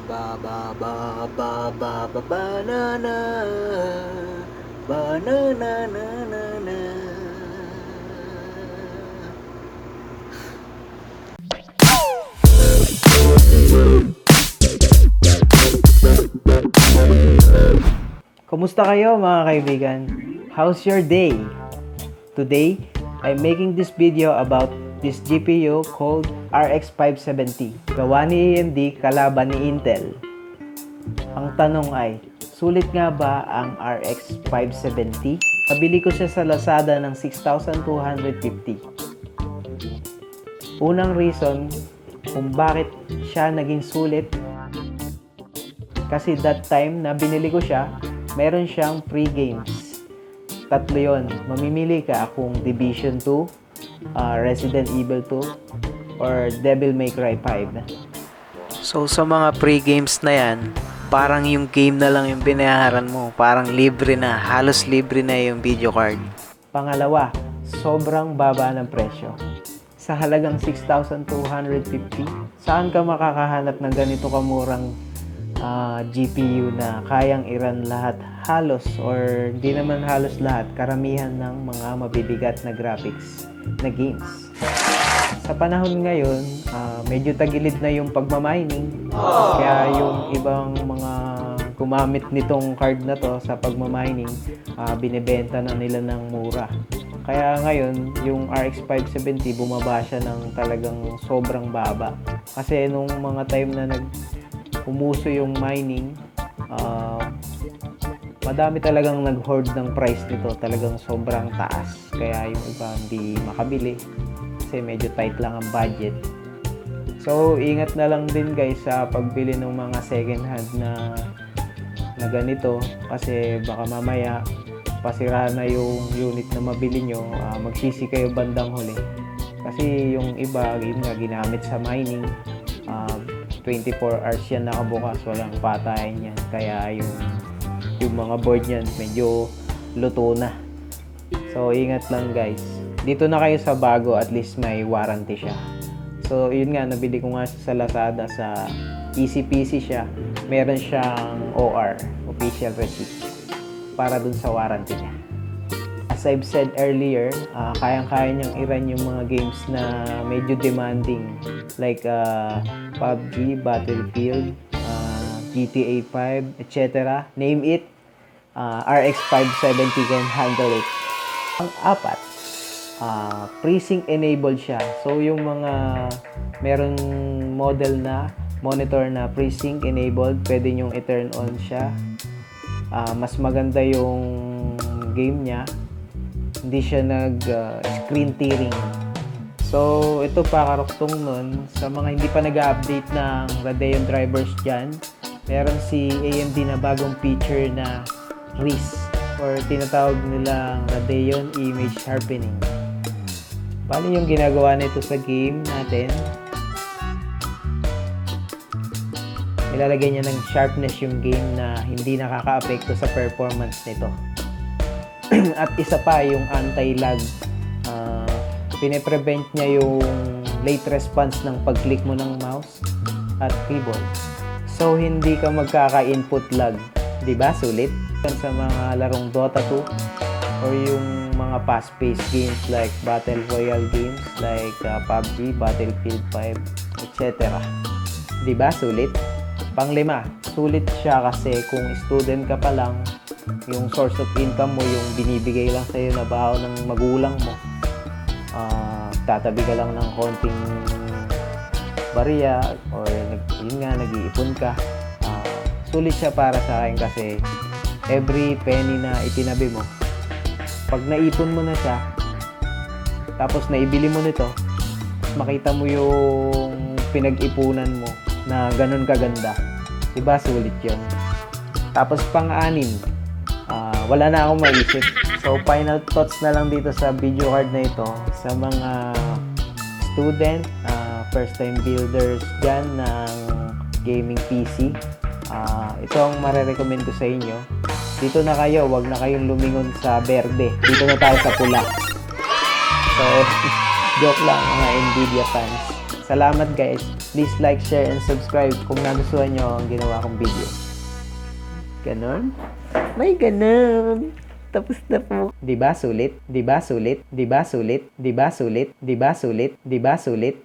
Ba ba ba ba ba ba banana banana na na na. Kumusta kayo mga kaibigan? How's your day? Today, I'm making this video about this GPU called Rx570. Gawa ni AMD, kalaban ni Intel. Ang tanong ay, sulit nga ba ang Rx570? Nabili ko siya sa Lazada ng 6,250. Unang reason kung bakit siya naging sulit, kasi that time na binili ko siya, meron siyang free games. Tatlo yun. Mamimili ka kung Division 2, Resident Evil 2, or Devil May Cry 5. So sa mga free games na yan, parang yung game na lang yung binayaran mo. Parang libre na, halos libre na yung video card. Pangalawa, sobrang baba ng presyo. Sa halagang 6,250, saan ka makakahanap ng ganito kamurang GPU na kayang i-run lahat halos, or di naman halos lahat, karamihan ng mga mabibigat na graphics na games. Sa panahon ngayon, medyo tagilid na yung pagmamining, kaya yung ibang mga gumamit nitong card na to sa pagmamining, binibenta na nila ng mura. Kaya ngayon, yung RX570 bumaba siya ng talagang sobrang baba. Kasi nung mga time na umuso yung mining, madami talagang nag-hoard ng price nito, talagang sobrang taas. Kaya yung iba hindi makabili kasi medyo tight lang ang budget. So ingat na lang din guys sa pagbili ng mga second hand na ganito, kasi baka mamaya pasira na yung unit na mabili nyo, magsisi kayo bandang huli. Kasi yung iba, yun nga, ginamit sa mining, 24 hours yan nakabukas, walang patayin yan. Kaya yung mga board yan medyo luto na. So ingat lang guys. Dito na kayo sa bago, at least may warranty siya. So yun nga, nabili ko nga sa Lazada, sa easy peasy siya. Meron siyang OR, official receipt, para dun sa warranty niya. As I've said earlier, kayang-kaya niyang i-run yung mga games na medyo demanding, like PUBG, Battlefield, GTA 5, etc. Name it, RX570 can handle it. Ang apat, FreeSync enabled siya. So yung mga meron model na monitor na FreeSync enabled, pwede nyong i-turn on siya. Mas maganda yung game niya, hindi siya screen tearing. So ito pa, karuktong nun, sa mga hindi pa nag-update ng Radeon drivers dyan, meron si AMD na bagong feature na RIS, or tinatawag nilang Radeon Image Sharpening. Paano yung ginagawa nito sa game natin? Ilalagay niya ng sharpness yung game na hindi nakaka-apekto sa performance nito. At isa pa, yung anti-lag. Pine-prevent niya yung late response ng pag-click mo ng mouse at keyboard. So, hindi ka magkaka-input lag. Diba? Sulit. Sa mga larong Dota 2 or yung mga fast-paced games like Battle Royale games like PUBG, Battlefield 5, etc. Diba? Sulit. Panglima, sulit siya kasi kung student ka pa lang, yung source of income mo, yung binibigay lang sa'yo na bahaw ng magulang mo, tatabi ka lang ng konting barya, or yun nga, nag-iipon ka, sulit siya para sa akin kasi every penny na itinabi mo, pag naipon mo na siya, tapos naibili mo nito, makita mo yung pinag-ipunan mo na ganun kaganda. Diba? Sulit yun. Tapos pang-anim, wala na akong maisip. So final thoughts na lang dito sa video card na ito sa mga student, first time builders dyan ng gaming PC. Ito ang marerecommend ko sa inyo. Dito na kayo, wag na kayong lumingon sa berde. Dito na tayo sa pula. So joke lang mga Nvidia fans. Salamat guys. Please like, share, and subscribe kung nagustuhan nyo ang ginawa kong video. Ganon? May ganon. Tapos na po. Diba sulit? Diba sulit? Diba sulit? Diba sulit? Diba sulit? Diba sulit?